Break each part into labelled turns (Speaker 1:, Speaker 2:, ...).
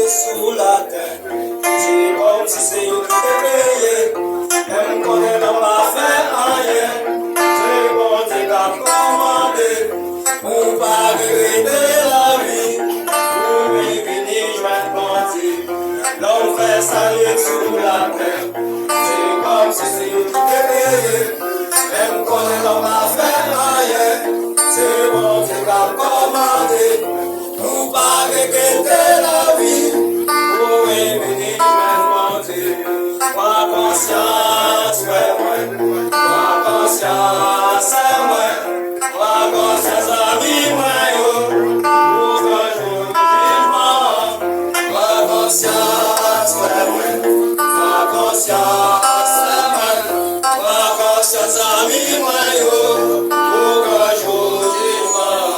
Speaker 1: sous la terre. C'est comme si c'est eux qui t'es payé. Même qu'on est dans pas fait rien. C'est bon, Dieu qu'a commandé. On va regretter la vie. Pour lui venir joindre bon Dieu. L'homme fait salut sous la terre. C'est comme si c'est eux qui t'es payé. Même qu'on est dans pas fait rien. C'est bon, Dieu qu'a commandé. Nous pas regretter la vie. Pour venir joindre bon Dieu. Ma conscience, ouais, ouais. Ma conscience, c'est moi. Ma conscience, ami, moi, yo. Pour un jour jugement. Ma conscience, ouais, ouais. Ma conscience, c'est moi. Ma conscience, ami, moi, yo. Pour un jour jugement.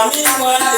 Speaker 2: Ami,